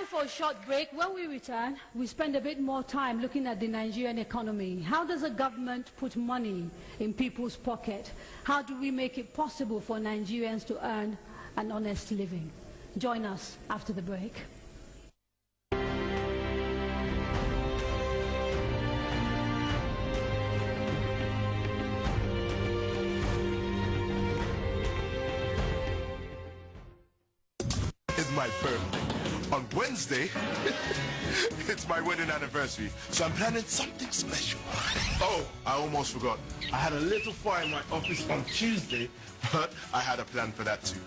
time for a short break. When we return, we spend a bit more time looking at the Nigerian economy. How does a government put money in people's pocket? How do we make it possible for Nigerians to earn an honest living? Join us after the break. It's my birthday. On Wednesday, it's my wedding anniversary, so I'm planning something special. Oh, I almost forgot. I had a little fire in my office on Tuesday, but I had a plan for that too.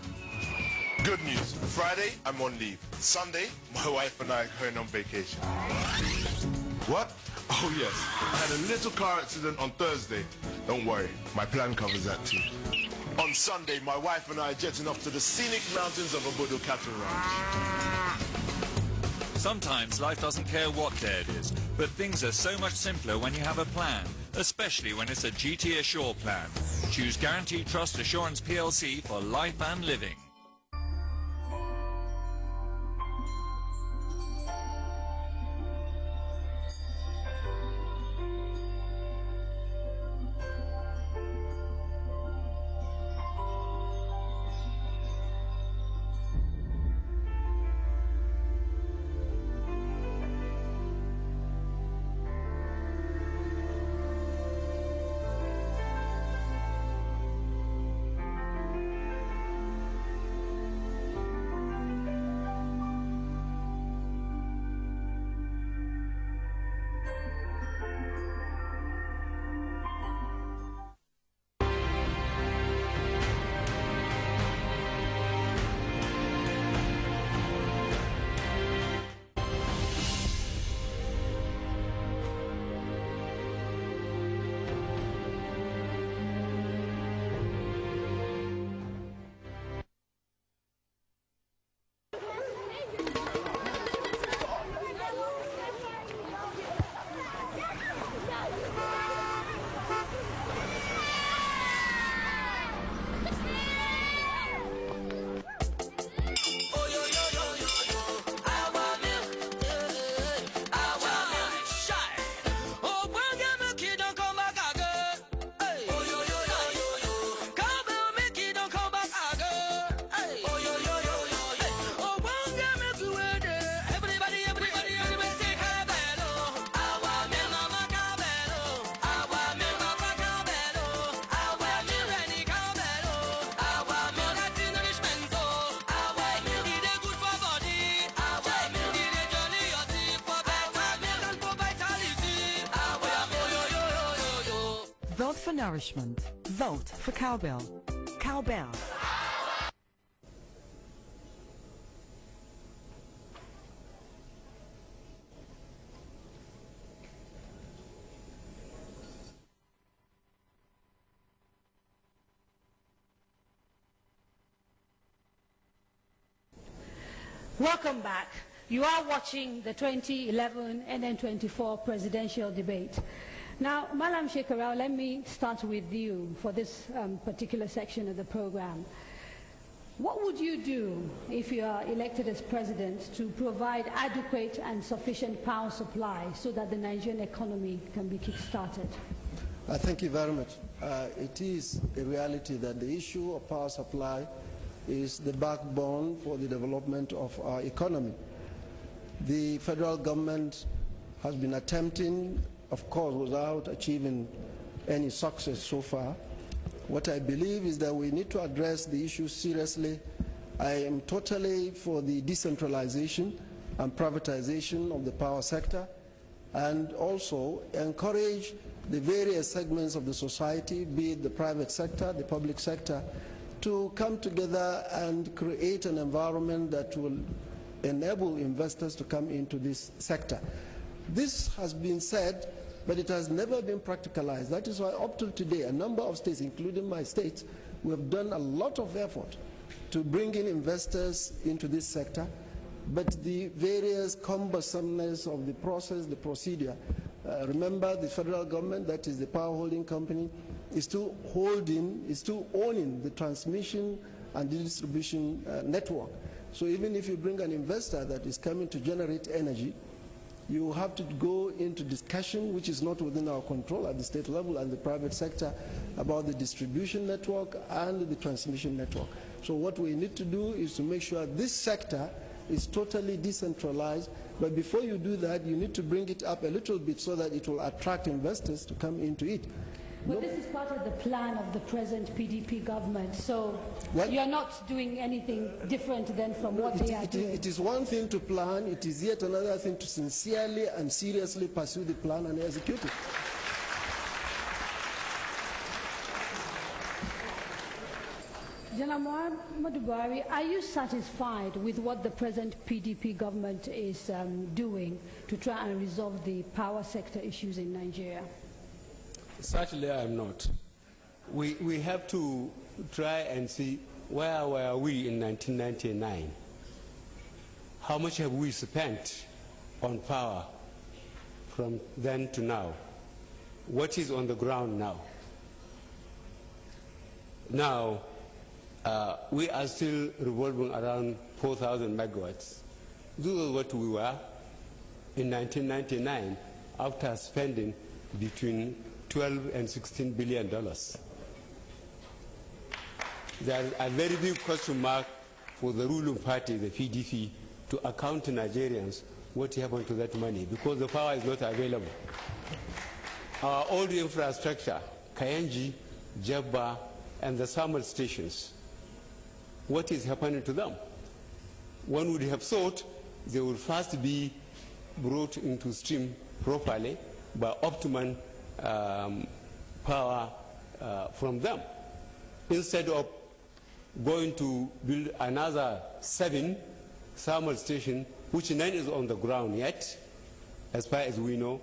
Good news. Friday, I'm on leave. Sunday, my wife and I are going on vacation. What? Oh yes, I had a little car accident on Thursday. Don't worry, my plan covers that too. On Sunday, my wife and I are jetting off to the scenic mountains of Obodo Cattle Ranch. Sometimes life doesn't care what day it is, but things are so much simpler when you have a plan, especially when it's a GT Assure plan. Choose Guaranteed Trust Assurance PLC for life and living. Vote for nourishment. Vote for Cowbell. Cowbell. Welcome back. You are watching the 2011 NN24 presidential debate. Now, Malam Shekarau, let me start with you for this particular section of the program. What would you do if you are elected as president to provide adequate and sufficient power supply so that the Nigerian economy can be kick-started? Thank you very much. It is a reality that the issue of power supply is the backbone for the development of our economy. The federal government has been attempting, of course, without achieving any success so far. What I believe is that we need to address the issue seriously. I am totally for the decentralization and privatization of the power sector, and also encourage the various segments of the society, be it the private sector, the public sector, to come together and create an environment that will enable investors to come into this sector. This has been said, but it has never been practicalized. That is why up till today, a number of states, including my state, we have done a lot of effort to bring in investors into this sector, but the various cumbersomeness of the process, the procedure. Remember, the federal government, that is the power holding company, is still owning the transmission and the distribution network. So even if you bring an investor that is coming to generate energy, you have to go into discussion which is not within our control at the state level and the private sector about the distribution network and the transmission network. So what we need to do is to make sure this sector is totally decentralized, but before you do that, you need to bring it up a little bit so that it will attract investors to come into it. But this is part of the plan of the present PDP government, so you're not doing anything different than from what they are doing. It is one thing to plan, it is yet another thing to sincerely and seriously pursue the plan and execute it. General Muhammadu Buhari, are you satisfied with what the present PDP government is doing to try and resolve the power sector issues in Nigeria? Certainly I am not. We have to try and see where were we in 1999. How much have we spent on power from then to now? What is on the ground now? Now, we are still revolving around 4,000 megawatts. This is what we were in 1999 after spending between $12 and $16 billion. There is a very big question mark for the ruling party, the PDP, to account to Nigerians what happened to that money, because the power is not available. Our old infrastructure, Kayenji, Jabba, and the thermal stations, what is happening to them? One would have thought they would first be brought into stream properly by optimum power from them, instead of going to build another 7 thermal stations, which none is on the ground yet, as far as we know,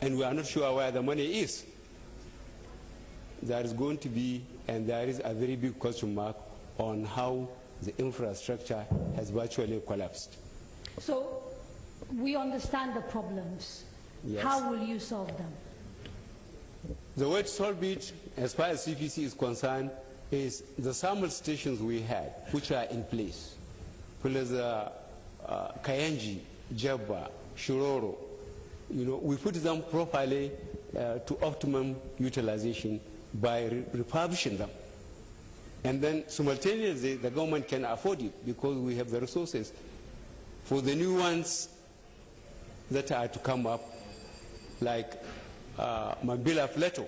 and we are not sure where the money is. There is going to be, and there is a very big question mark on how the infrastructure has virtually collapsed. So we understand the problems. Yes. How will you solve them? The way to solve it, as far as CPC is concerned, is the thermal stations we had, which are in place, plus Kayenji, Jabba, Shiroro, we put them properly to optimum utilization by refurbishing them. And then simultaneously, the government can afford it because we have the resources for the new ones that are to come up, like Mambila Plateau,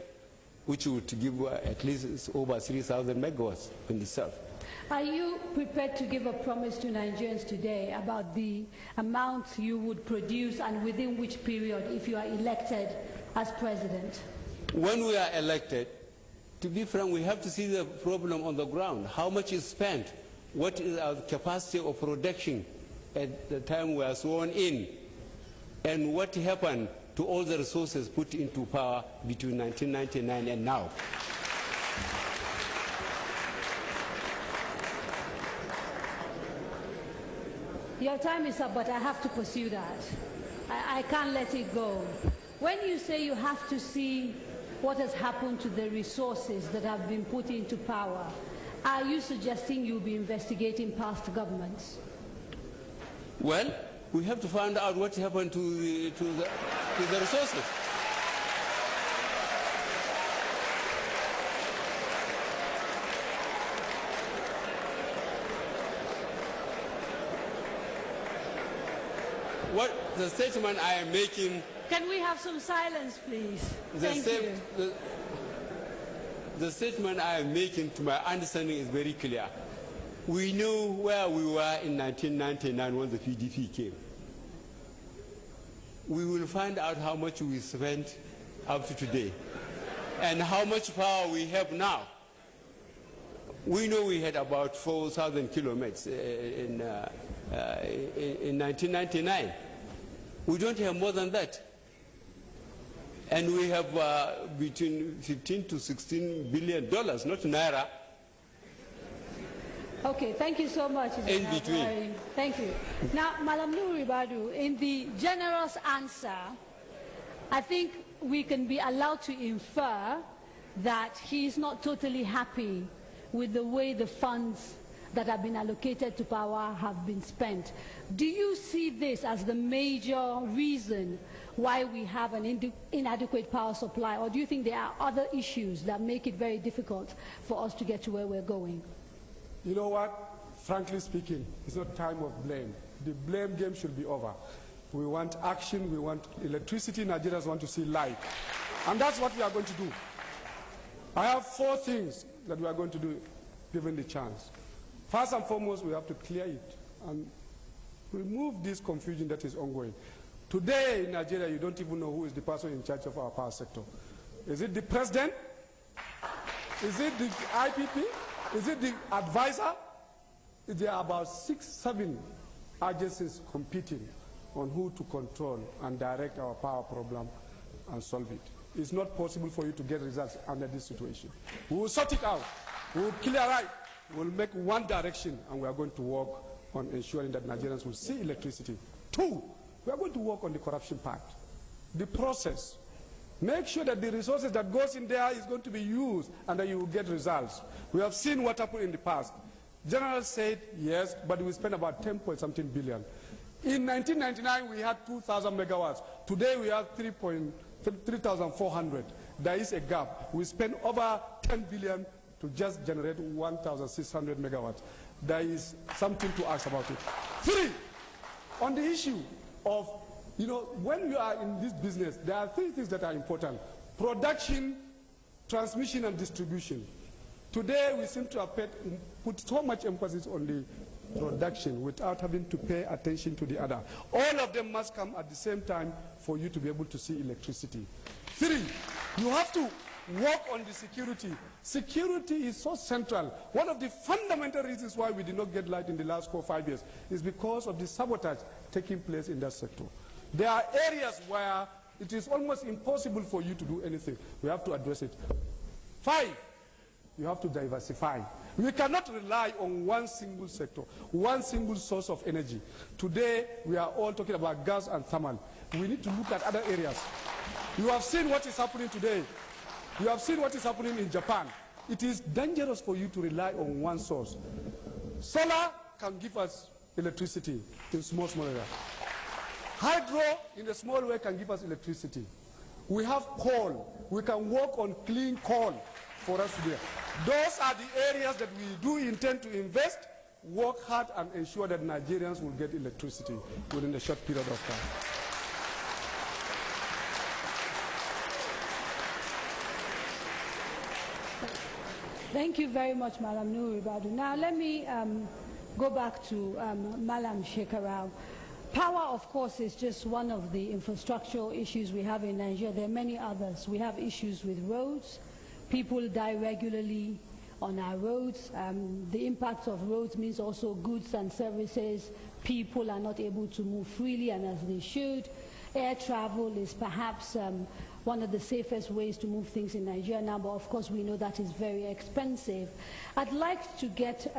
which would give at least over 3,000 megawatts in itself. Are you prepared to give a promise to Nigerians today about the amount you would produce and within which period if you are elected as president? When we are elected, to be frank, we have to see the problem on the ground. How much is spent? What is our capacity of production at the time we are sworn in? And what happened to all the resources put into power between 1999 and now? Your time is up, but I have to pursue that. I can't let it go. When you say you have to see what has happened to the resources that have been put into power, are you suggesting you'll be investigating past governments? Well, we have to find out what happened to the resources. What the statement I am making... Can we have some silence, please? Thank you. The statement I am making, to my understanding, is very clear. We knew where we were in 1999 when the PDP came. We will find out how much we spent up to today and how much power we have now. We know we had about 4,000 kilometers in 1999. We don't have more than that. And we have between 15 to 16 billion dollars, not naira. Okay, thank you so much. In between. Thank you. Now, Malam Nuhu Ribadu, in the generous answer, I think we can be allowed to infer that he is not totally happy with the way the funds that have been allocated to power have been spent. Do you see this as the major reason why we have an inadequate power supply, or do you think there are other issues that make it very difficult for us to get to where we're going? You know what? Frankly speaking, it's not time of blame. The blame game should be over. We want action, we want electricity, Nigerians want to see light. And that's what we are going to do. I have 4 things that we are going to do, given the chance. First and foremost, we have to clear it and remove this confusion that is ongoing. Today in Nigeria, you don't even know who is the person in charge of our power sector. Is it the president? Is it the IPP? Is it the advisor? There are about 6, 7 agencies competing on who to control and direct our power problem and solve it. It's not possible for you to get results under this situation. We will sort it out. We will clear right. We will make one direction, and we are going to work on ensuring that Nigerians will see electricity. 2, we are going to work on the corruption part. The process. Make sure that the resources that goes in there is going to be used and that you will get results. We have seen what happened in the past. General said yes, but we spent about 10-point-something billion. In 1999, we had 2,000 megawatts. Today, we have 3,400. There is a gap. We spent over 10 billion to just generate 1,600 megawatts. There is something to ask about it. 3, on the issue of, when you are in this business, there are 3 things that are important. Production, transmission, and distribution. Today, we seem to have put so much emphasis on the production without having to pay attention to the other. All of them must come at the same time for you to be able to see electricity. 3, you have to work on the security. Security is so central. One of the fundamental reasons why we did not get light in the last 4 or 5 years is because of the sabotage taking place in that sector. There are areas where it is almost impossible for you to do anything. We have to address it. 5, you have to diversify. We cannot rely on one single sector, one single source of energy. Today, we are all talking about gas and thermal. We need to look at other areas. You have seen what is happening today. You have seen what is happening in Japan. It is dangerous for you to rely on one source. Solar can give us electricity in small areas. Hydro, in a small way, can give us electricity. We have coal. We can work on clean coal for us today. Those are the areas that we do intend to invest, work hard, and ensure that Nigerians will get electricity within a short period of time. Thank you very much, Madam Nuribadu. Now let me go back to Malam Shekarau. Power, of course, is just one of the infrastructural issues we have in Nigeria. There are many others. We have issues with roads. People die regularly on our roads. The impact of roads means also goods and services. People are not able to move freely and as they should. Air travel is perhaps one of the safest ways to move things in Nigeria now, but of course we know that is very expensive. I'd like to get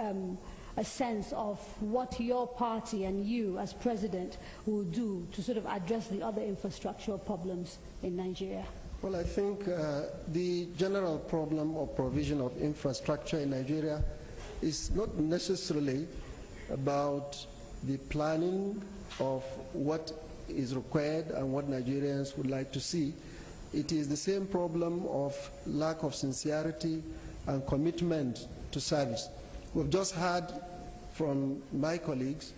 a sense of what your party and you as president will do to sort of address the other infrastructural problems in Nigeria. Well, I think the general problem of provision of infrastructure in Nigeria is not necessarily about the planning of what is required and what Nigerians would like to see. It is the same problem of lack of sincerity and commitment to service. We've just heard from my colleagues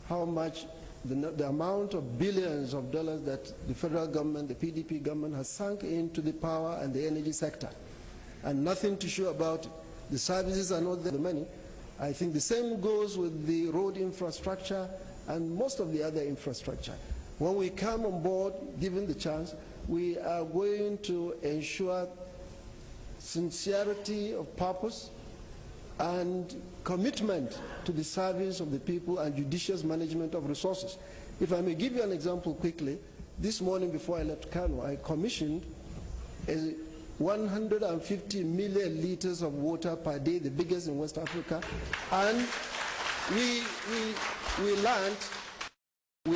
how much the amount of billions of dollars that the federal government, the PDP government, has sunk into the power and the energy sector, and nothing to show about it. The services are not there, the money. I think the same goes with the road infrastructure and most of the other infrastructure. When we come on board, given the chance, we are going to ensure sincerity of purpose and commitment to the service of the people and judicious management of resources. If I may give you an example quickly, this morning before I left Kano, I commissioned 150 million liters of water per day, the biggest in West Africa, and we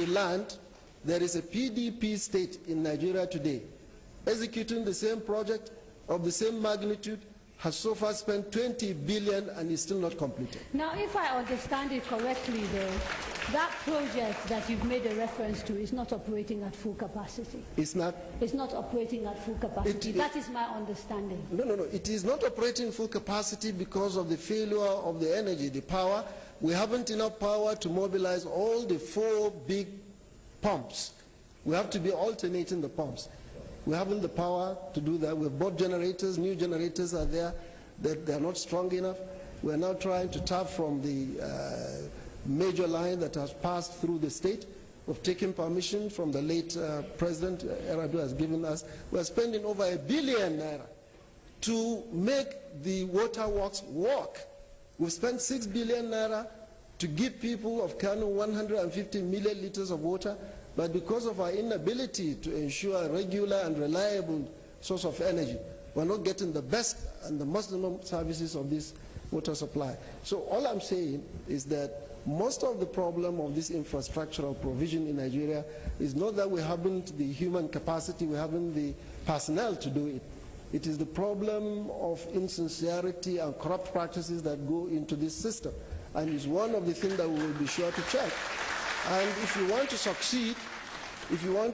learned there is a PDP state in Nigeria today executing the same project of the same magnitude has so far spent 20 billion and is still not completed. Now, if I understand it correctly, though, that project that you've made a reference to is not operating at full capacity. It's not? It's not operating at full capacity. That is my understanding. No. It is not operating full capacity because of the failure of the energy, the power. We haven't enough power to mobilize all the 4 big pumps. We have to be alternating the pumps. We haven't the power to do that. We've bought generators, new generators are there, that they're not strong enough. We're now trying to tap from the major line that has passed through the state. We've taken permission from the late President Eradu has given us. We're spending over ₦1 billion to make the water works work. We've spent ₦6 billion to give people of Kano 150 million liters of water. But because of our inability to ensure a regular and reliable source of energy, we're not getting the best and the maximum services of this water supply. So all I'm saying is that most of the problem of this infrastructural provision in Nigeria is not that we haven't the human capacity, we haven't the personnel to do it. It is the problem of insincerity and corrupt practices that go into this system. And it's one of the things that we will be sure to check. And if you want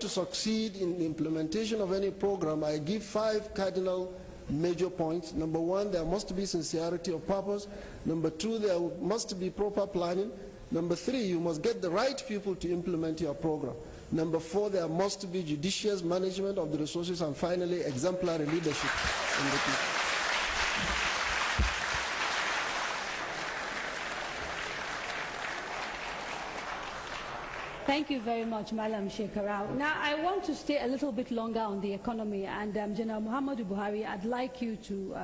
to succeed in the implementation of any program, I give 5 cardinal major points. Number 1, there must be sincerity of purpose. Number 2, there must be proper planning. Number 3, you must get the right people to implement your program. Number 4, there must be judicious management of the resources. And finally, exemplary leadership in the people. Thank you very much, Malam Shekarau. Now, I want to stay a little bit longer on the economy, and General Muhammadu Buhari, I'd like you to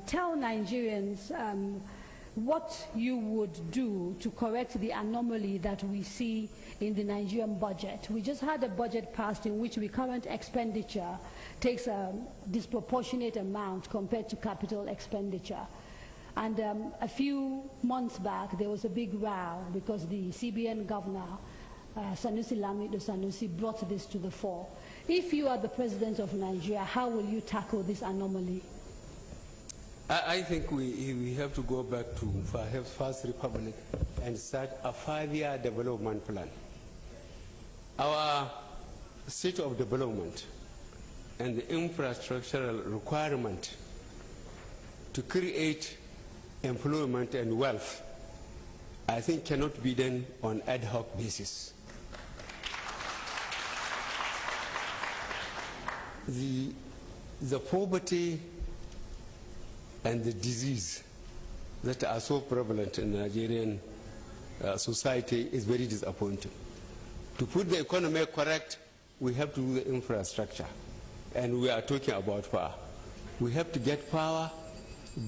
tell Nigerians what you would do to correct the anomaly that we see in the Nigerian budget. We just had a budget passed in which recurrent expenditure takes a disproportionate amount compared to capital expenditure. And a few months back, there was a big row because the CBN governor, Sanusi Lamido Sanusi, brought this to the fore. If you are the president of Nigeria, how will you tackle this anomaly? I think we have to go back to perhaps First Republic and start a 5-year development plan. Our state of development and the infrastructural requirement to create employment and wealth, I think, cannot be done on ad hoc basis. The poverty and the disease that are so prevalent in Nigerian society is very disappointing. To put the economy correct, we have to do the infrastructure, and we are talking about power. We have to get power,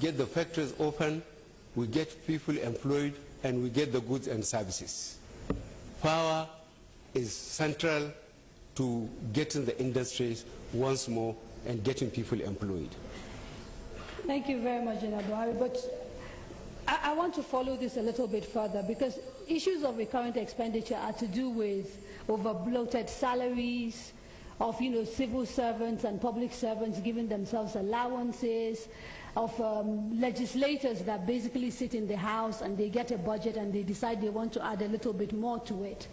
get the factories open, we get people employed, and we get the goods and services. Power is central to getting the industries once more and getting people employed. Thank you very much, General Buhari. But I want to follow this a little bit further, because issues of recurrent expenditure are to do with over-bloated salaries of civil servants and public servants giving themselves allowances, of legislators that basically sit in the House and they get a budget and they decide they want to add a little bit more to it.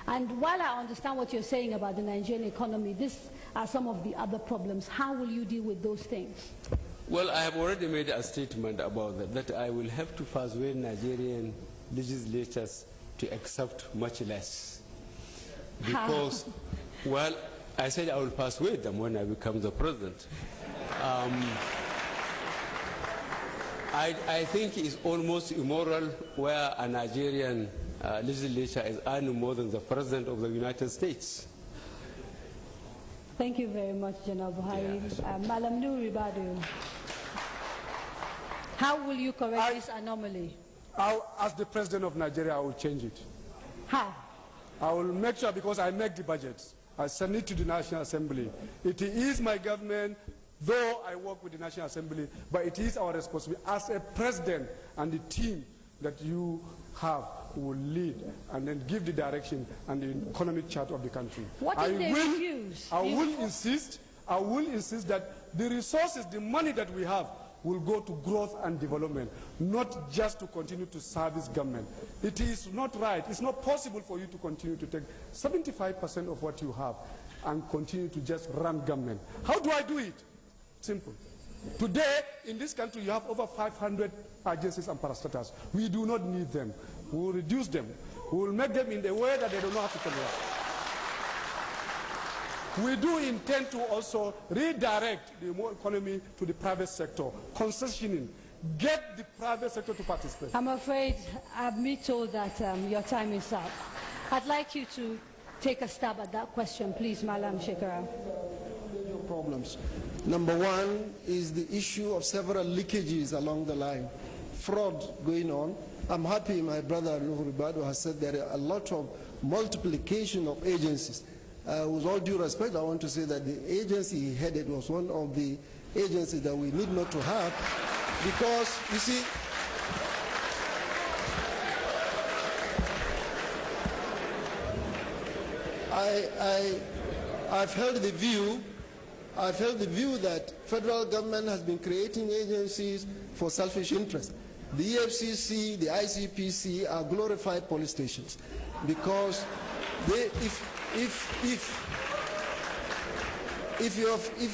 And while I understand what you're saying about the Nigerian economy, these are some of the other problems. How will you deal with those things? Well, I have already made a statement about that I will have to persuade Nigerian legislators to accept much less. Because, well, I said I will persuade them when I become the president. I think it's almost immoral where a Nigerian legislature is earning more than the President of the United States. Thank you very much, General Buhari. Malam Nuri Badu, how will you correct this anomaly? As the President of Nigeria, I will change it. How? I will make sure, because I make the budgets. I send it to the National Assembly. It is my government, though I work with the National Assembly, but it is our responsibility as a president and the team that you have who will lead and then give the direction and the economic chart of the country. What if they refuse? I will insist that the resources, the money that we have, will go to growth and development, not just to continue to service government. It is not right. It's not possible for you to continue to take 75% of what you have and continue to just run government. How do I do it? Simple. Today, in this country, you have over 500 agencies and parastatals. We do not need them. We will reduce them. We will make them in the way that they do not have to come around. We do intend to also redirect the economy to the private sector, concessioning, get the private sector to participate. I'm afraid I've been told that your time is up. I'd like you to take a stab at that question, please, Malam Shekarau. Problems. Number one is the issue of several leakages along the line, fraud going on. I'm happy my brother Nuhu Ribadu has said there are a lot of multiplication of agencies. With all due respect, I want to say that the agency he headed was one of the agencies that we need not to have, because, you see, I've held the view that federal government has been creating agencies for selfish interest. The EFCC, the ICPC are glorified police stations, because they, if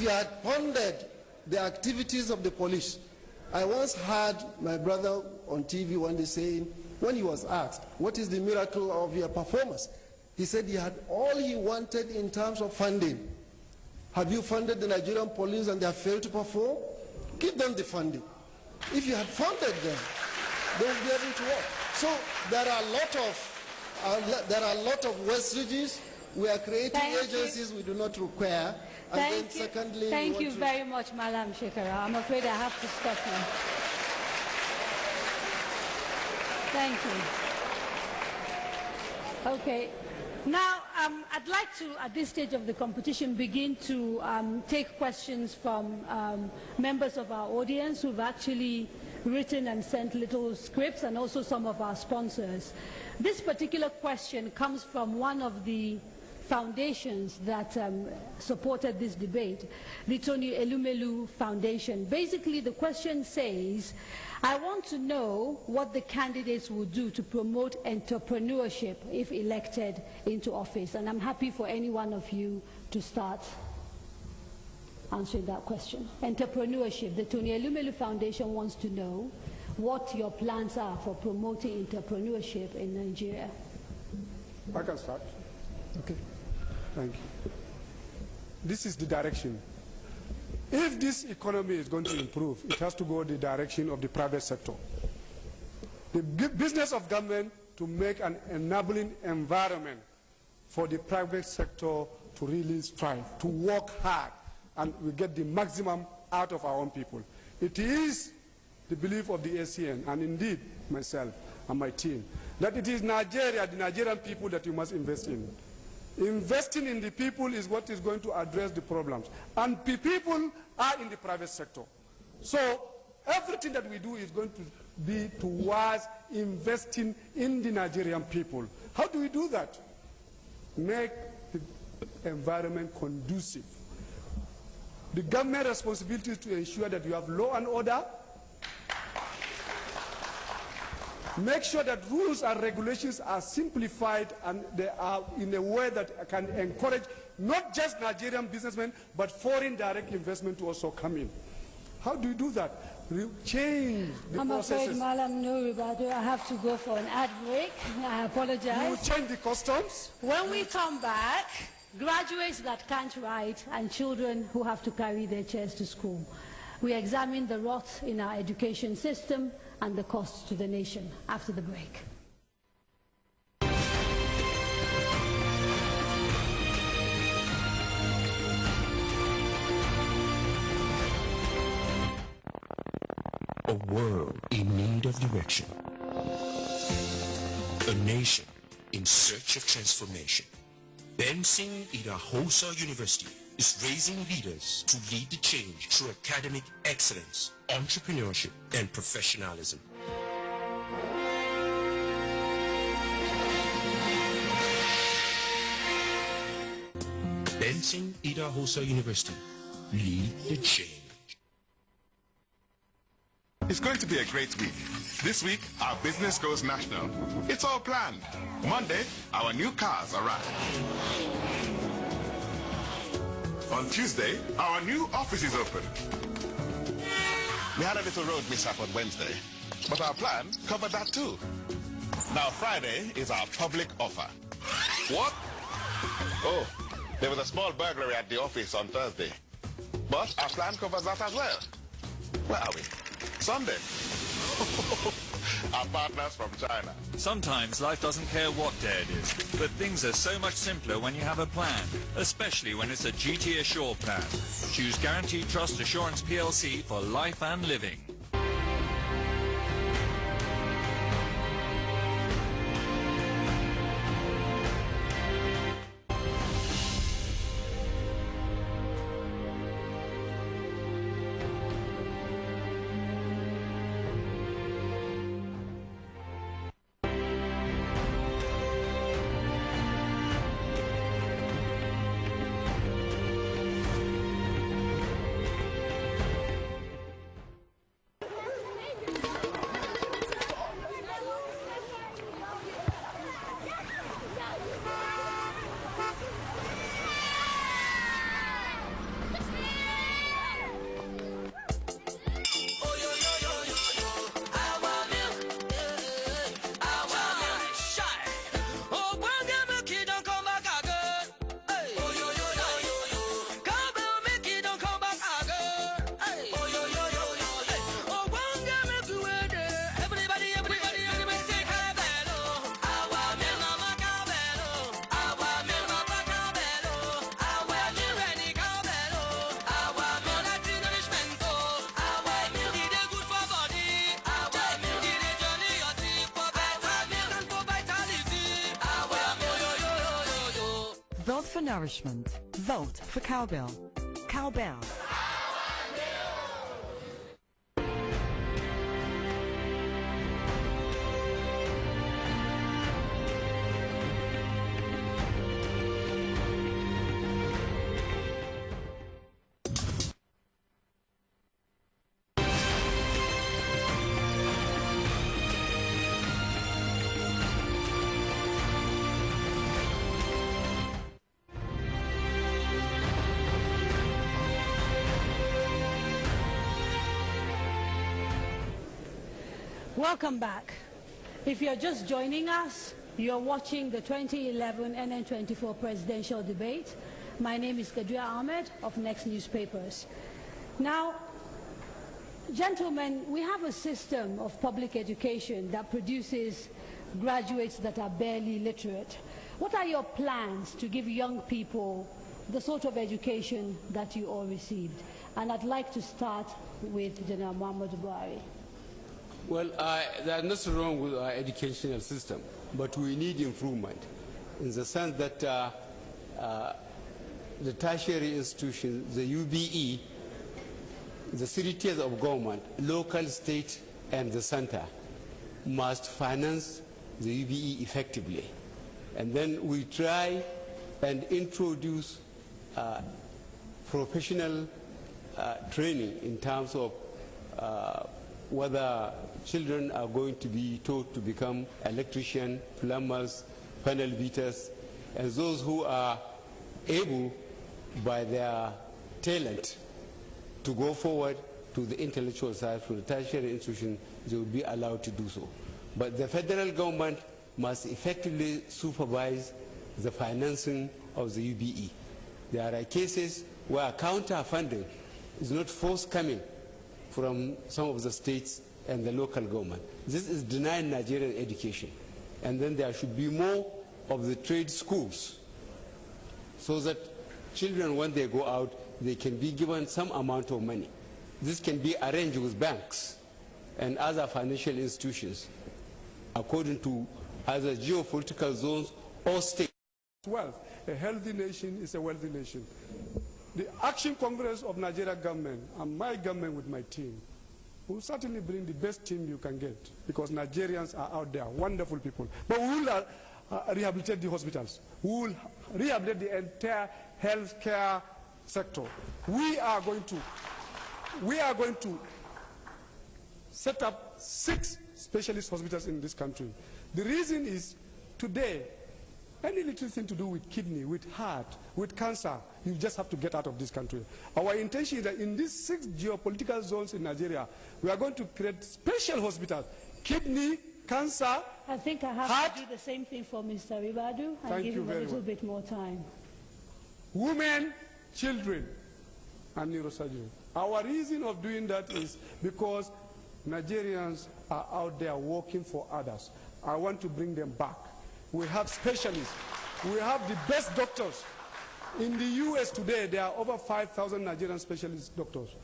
you had pondered the activities of the police, I once heard my brother on TV one day saying, when he was asked, what is the miracle of your performance? He said he had all he wanted in terms of funding. Have you funded the Nigerian police and they have failed to perform? Give them the funding. If you had funded them, they will be able to work. So there are a lot of wastages. We are creating agencies we do not require. And then secondly, thank you very much, Malam Shekarau. I'm afraid I have to stop you. Thank you. Okay. Now, I'd like to, at this stage of the competition, begin to take questions from members of our audience who've actually written and sent little scripts, and also some of our sponsors. This particular question comes from one of the foundations that supported this debate, the Tony Elumelu Foundation. Basically, the question says, I want to know what the candidates will do to promote entrepreneurship if elected into office. And I'm happy for any one of you to start answering that question. Entrepreneurship. The Tony Elumelu Foundation wants to know what your plans are for promoting entrepreneurship in Nigeria. I can start. Okay. Thank you. This is the direction. If this economy is going to improve, it has to go the direction of the private sector. The business of government to make an enabling environment for the private sector to really strive, to work hard, and we get the maximum out of our own people. It is the belief of the ACN, and indeed myself and my team, that it is Nigeria, the Nigerian people, that you must invest in. Investing in the people is what is going to address the problems. And the people are in the private sector. So everything that we do is going to be towards investing in the Nigerian people. How do we do that? Make the environment conducive. The government responsibility is to ensure that you have law and order. Make sure that rules and regulations are simplified and they are in a way that can encourage not just Nigerian businessmen, but foreign direct investment to also come in. How do you do that? Change the processes. I'm afraid, Malam Nuribadu, I have to go for an ad break. I apologize. You change the customs. When we come back, graduates that can't write and children who have to carry their chairs to school. We examine the rot in our education system and the costs to the nation after the break. A world in need of direction. A nation in search of transformation. Benson Idahosa University is raising leaders to lead the change through academic excellence, entrepreneurship, and professionalism. Benson Idahosa University, lead the change. It's going to be a great week. This week, our business goes national. It's all planned. Monday, our new cars arrive. On Tuesday, our new office is open. We had a little road mishap on Wednesday, but our plan covered that too. Now Friday is our public offer. What? Oh, there was a small burglary at the office on Thursday. But our plan covers that as well. Where are we? Sunday. Our partners from China. Sometimes life doesn't care what day it is, but things are so much simpler when you have a plan, especially when it's a GT Assure plan. Choose Guaranteed Trust Assurance PLC for life and living. Vote for nourishment. Vote for cowbell. Cowbell. Welcome back. If you're just joining us, you're watching the 2011 NN24 presidential debate. My name is Kadria Ahmed of Next Newspapers. Now, gentlemen, we have a system of public education that produces graduates that are barely literate. What are your plans to give young people the sort of education that you all received? And I'd like to start with General Muhammad Buhari. Well, there's nothing wrong with our educational system, but we need improvement in the sense that the tertiary institutions, the UBE, the three tiers of government, local, state, and the center, must finance the UBE effectively. And then we try and introduce professional training in terms of whether children are going to be taught to become electricians, plumbers, panel beaters, and those who are able by their talent to go forward to the intellectual side for the tertiary institution, they will be allowed to do so. But the federal government must effectively supervise the financing of the UBE. There are cases where counter-funding is not forthcoming from some of the states and the local government. This is denying Nigerian education. And then there should be more of the trade schools so that children, when they go out, they can be given some amount of money. This can be arranged with banks and other financial institutions according to either geopolitical zones or states. Wealth. A healthy nation is a wealthy nation. The Action Congress of Nigeria government and my government with my team will certainly bring the best team you can get, because Nigerians are out there, wonderful people. But we will rehabilitate the hospitals. We will rehabilitate the entire healthcare sector. We are going to set up 6 specialist hospitals in this country. The reason is today, any little thing to do with kidney, with heart, with cancer, you just have to get out of this country. Our intention is that in these 6 geopolitical zones in Nigeria, we are going to create special hospitals. Kidney, cancer, I think I have heart, to do the same thing for Mr. Ribadu and Thank give you him a very little much. bit more time. Women, children, and neurosurgery. Our reason of doing that is because Nigerians are out there working for others. I want to bring them back. We have specialists. We have the best doctors. In the US today, there are over 5,000 Nigerian specialist doctors.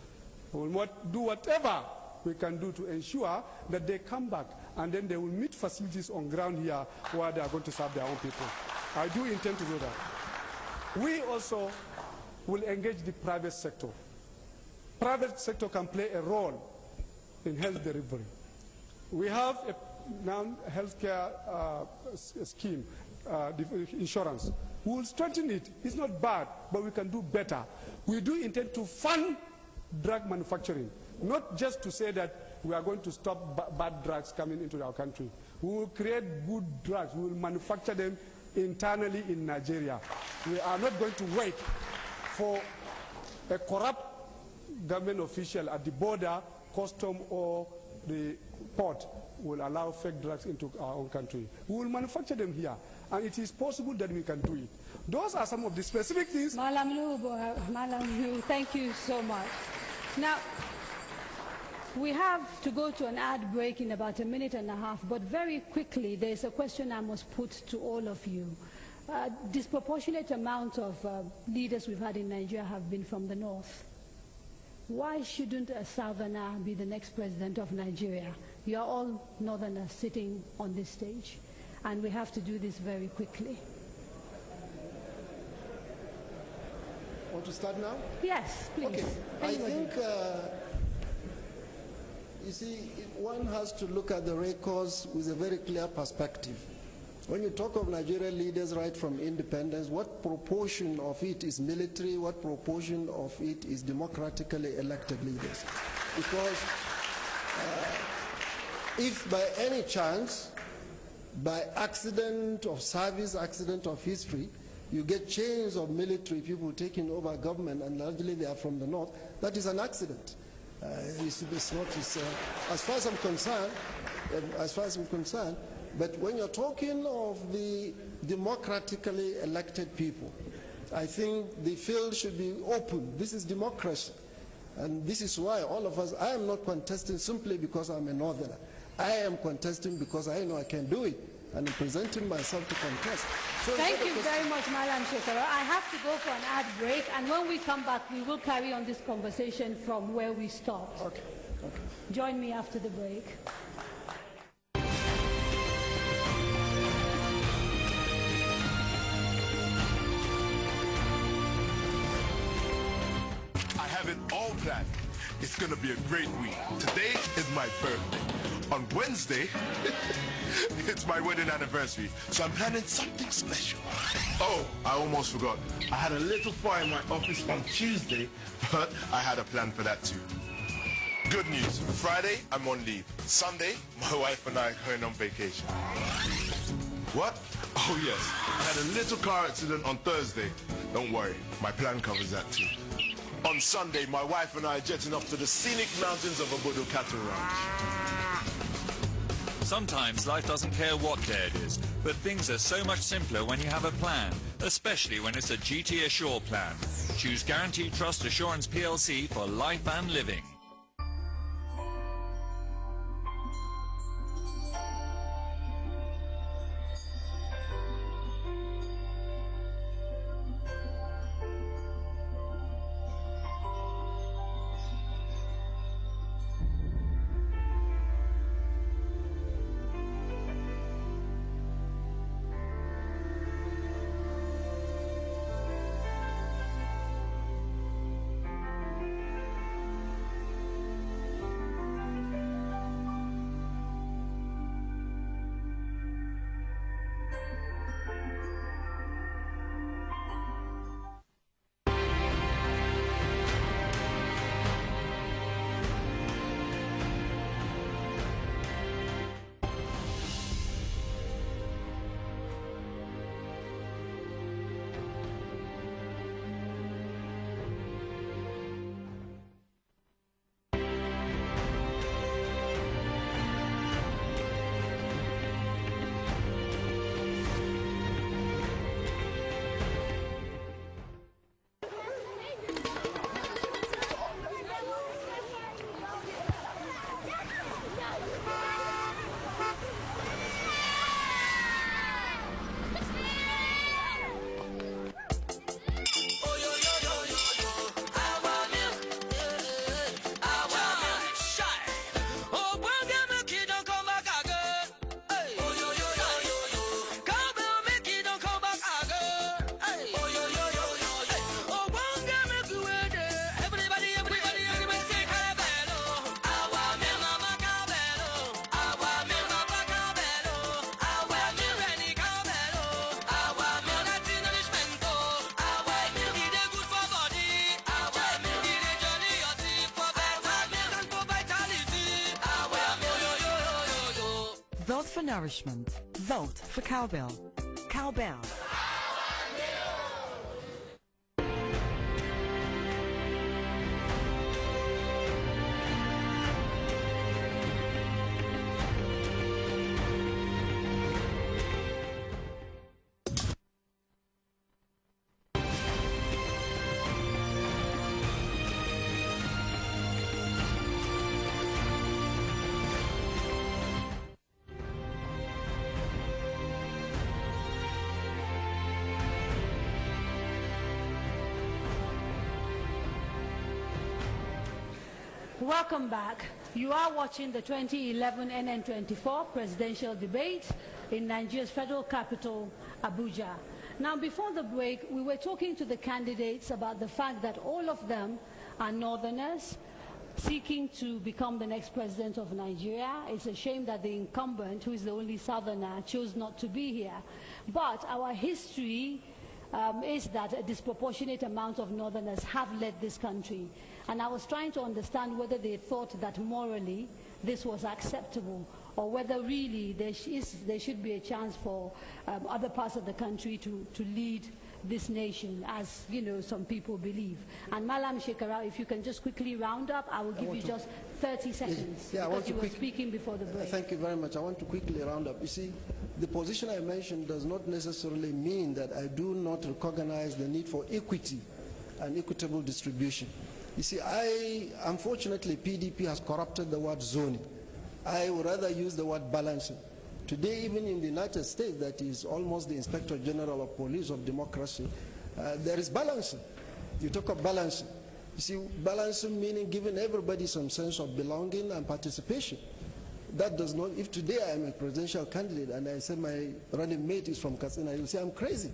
We will do whatever we can do to ensure that they come back, and then they will meet facilities on ground here where they are going to serve their own people. I do intend to do that. We also will engage the private sector. Private sector can play a role in health delivery. We have a now healthcare scheme, insurance. We will strengthen it. It's not bad, but we can do better. We do intend to fund drug manufacturing, not just to say that we are going to stop bad drugs coming into our country. We will create good drugs. We will manufacture them internally in Nigeria. We are not going to wait for a corrupt government official at the border, custom, or the port will allow fake drugs into our own country. We will manufacture them here, and it is possible that we can do it. Those are some of the specific things. Malam Lu, thank you so much. Now, we have to go to an ad break in about 1.5 minutes, but very quickly, there's a question I must put to all of you. Disproportionate amount of leaders we've had in Nigeria have been from the north. Why shouldn't a southerner be the next president of Nigeria? You are all northerners sitting on this stage, and we have to do this very quickly. Want to start now? Yes, please. Okay. I think, you see, one has to look at the records with a very clear perspective. When you talk of Nigerian leaders right from independence, what proportion of it is military, what proportion of it is democratically elected leaders? Because if by any chance, by accident of service, accident of history, you get chains of military people taking over government, and largely they are from the north, that is an accident. It's not, as far as I'm concerned, but when you're talking of the democratically elected people, I think the field should be open. This is democracy. And this is why all of us, I am not contesting simply because I'm a northerner. I am contesting because I know I can do it, and I'm presenting myself to contest. So thank you very much, Malam Shekara. I have to go for an ad break, and when we come back, we will carry on this conversation from where we stopped. Okay. Join me after the break. I have it all planned. It's gonna be a great week. Today is my birthday. On Wednesday, it's my wedding anniversary, so I'm planning something special. Oh, I almost forgot. I had a little fire in my office on Tuesday, but I had a plan for that too. Good news, Friday, I'm on leave. Sunday, my wife and I are going on vacation. What? Oh yes, I had a little car accident on Thursday. Don't worry, my plan covers that too. On Sunday, my wife and I are jetting off to the scenic mountains of Obodo Cattle Ranch. Sometimes life doesn't care what day it is, but things are so much simpler when you have a plan, especially when it's a GT Assure plan. Choose Guaranteed Trust Assurance PLC for life and living. for nourishment. Vote for Cowbell. Cowbell. Welcome back. You are watching the 2011 NN24 presidential debate in Nigeria's federal capital, Abuja. Now, before the break, we were talking to the candidates about the fact that all of them are northerners seeking to become the next president of Nigeria. It's a shame that the incumbent, who is the only southerner, chose not to be here. But our history is that a disproportionate amount of northerners have led this country. And I was trying to understand whether they thought that morally this was acceptable, or whether really there should be a chance for other parts of the country to lead this nation, as you know, some people believe. And Malam Shekarau, if you can just quickly round up, I will give you just 30 seconds, because you were speaking before the break. Thank you very much. I want to quickly round up. You see, the position I mentioned does not necessarily mean that I do not recognize the need for equity and equitable distribution. You see, unfortunately, PDP has corrupted the word zoning. I would rather use the word balancing. Today, even in the United States, that is almost the Inspector General of Police of democracy, there is balancing. You talk of balancing. You see, balancing meaning giving everybody some sense of belonging and participation. That does not, if today I am a presidential candidate and I say my running mate is from Katsina, you'll say I'm crazy.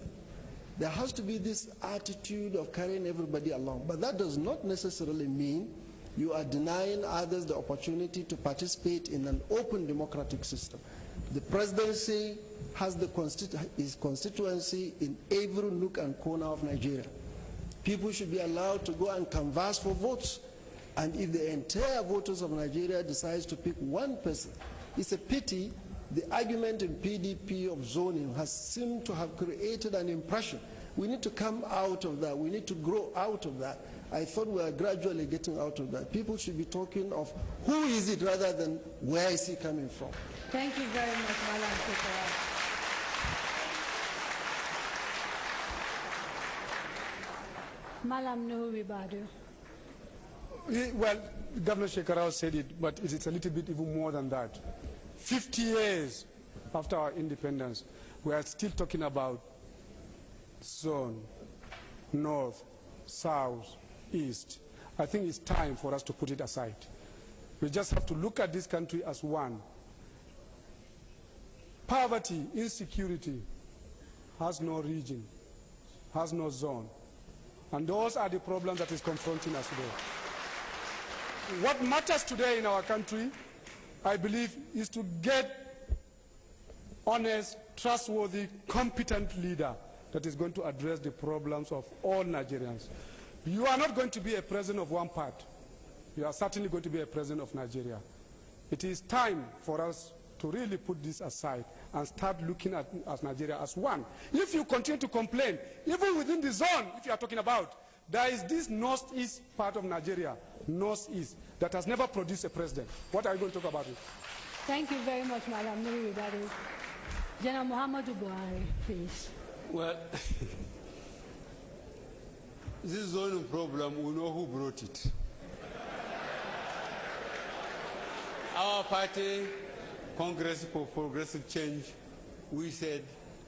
There has to be this attitude of carrying everybody along. But that does not necessarily mean you are denying others the opportunity to participate in an open democratic system. The presidency has its constituency in every nook and corner of Nigeria. People should be allowed to go and canvass for votes. And if the entire voters of Nigeria decides to pick one person, it's a pity the argument in PDP of zoning has seemed to have created an impression. We need to come out of that. We need to grow out of that. I thought we are gradually getting out of that. People should be talking of who is it rather than where is he coming from. Thank you very much, Malam Shekarau. Malam Nuhu Ribadu. Well, Governor Shekarau said it, but it's a little bit even more than that. 50 years after our independence, we are still talking about zone, north, south, east. I think it's time for us to put it aside. We just have to look at this country as one. Poverty, insecurity has no region, has no zone. And those are the problems that is confronting us today. What matters today in our country, I believe, is to get honest, trustworthy, competent leader that is going to address the problems of all Nigerians. You are not going to be a president of one part. You are certainly going to be a president of Nigeria. It is time for us to really put this aside and start looking at Nigeria as one. If you continue to complain, even within the zone, if you are talking about, there is this northeast part of Nigeria, northeast, that has never produced a president. What are you going to talk about it? Thank you very much, Madam Nuri Ribadu. General Muhammadu Buhari, please. Well, this zoning problem, we know who brought it. Our party, Congress for Progressive Change, we said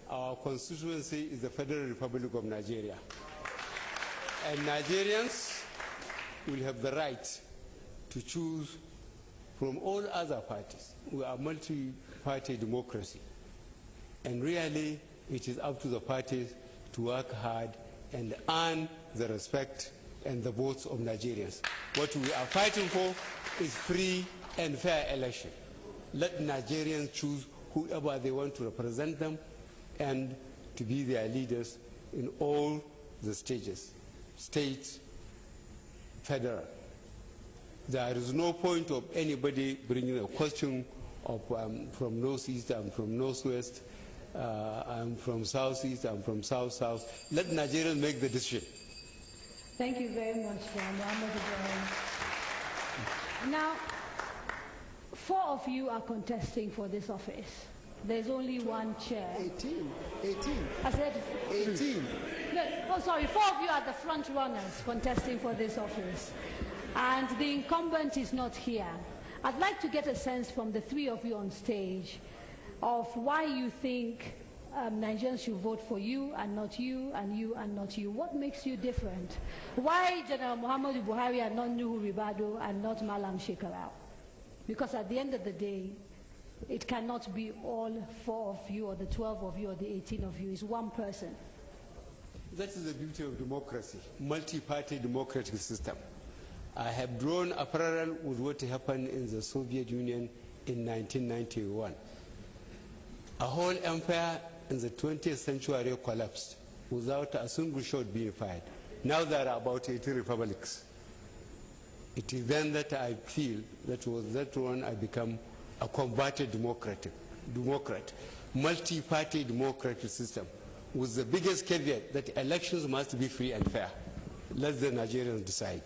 our constituency is the Federal Republic of Nigeria. And Nigerians will have the right to choose from all other parties. We are multi-party democracy. And really, it is up to the parties to work hard and earn the respect and the votes of Nigerians. What we are fighting for is free and fair election. Let Nigerians choose whoever they want to represent them and to be their leaders in all the stages, state, federal. There is no point of anybody bringing a question from northeast, I'm from northwest, I'm from southeast, I'm from south-south. Let Nigerians make the decision. Thank you very much, Muhammad Ibrahim. Now, 4 of you are contesting for this office. There's only one chair. 18. I said 18. No, oh, sorry, 4 of you are the front runners contesting for this office. And the incumbent is not here. I'd like to get a sense from the 3 of you on stage of why you think Nigerians should vote for you and not you, and you and not you. What makes you different? Why General Muhammadu Buhari and not Nuhu Ribadu and not Malam Shekarau? Because at the end of the day, it cannot be all 4 of you or the 12 of you or the 18 of you. It's one person. That is the beauty of democracy, multi-party democratic system. I have drawn a parallel with what happened in the Soviet Union in 1991. A whole empire in the 20th century collapsed without a single shot being fired. Now there are about 80 republics. It is then that I feel that was that one I become a converted democrat, multi-party democratic system, with the biggest caveat that elections must be free and fair. Let the Nigerians decide.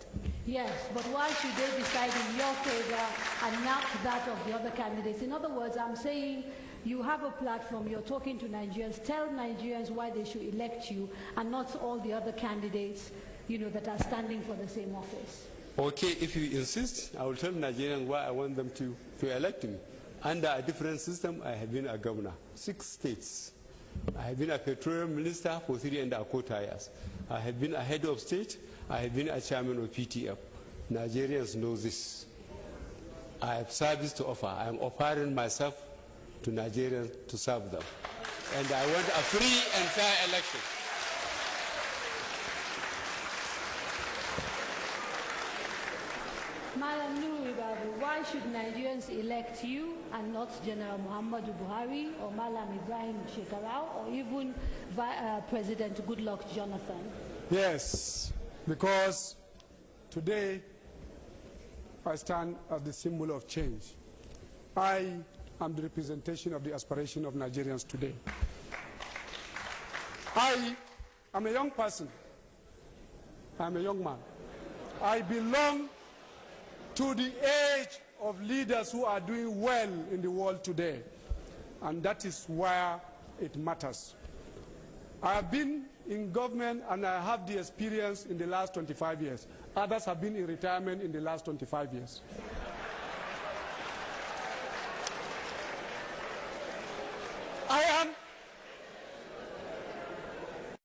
Yes, but why should they decide in your favor and not that of the other candidates? In other words, I'm saying you have a platform, you're talking to Nigerians, tell Nigerians why they should elect you and not all the other candidates, that are standing for the same office. Okay, if you insist, I will tell Nigerians why I want them to elect me. Under a different system, I have been a governor, 6 states. I have been a petroleum minister for 3¼ years. I have been a head of state. I have been a chairman of PTF. Nigerians know this. I have service to offer. I am offering myself to Nigerians to serve them. And I want a free and fair election. Madam Nuhu Ribadu, why should Nigerians elect you and not General Muhammadu Buhari or Malam Ibrahim Shekarau or even President Goodluck Jonathan? Yes, because today I stand as the symbol of change. I am the representation of the aspiration of Nigerians today. I am a young person. I am a young man. I belong to the age of leaders who are doing well in the world today. And that is where it matters. I have been in government and I have the experience in the last 25 years. Others have been in retirement in the last 25 years.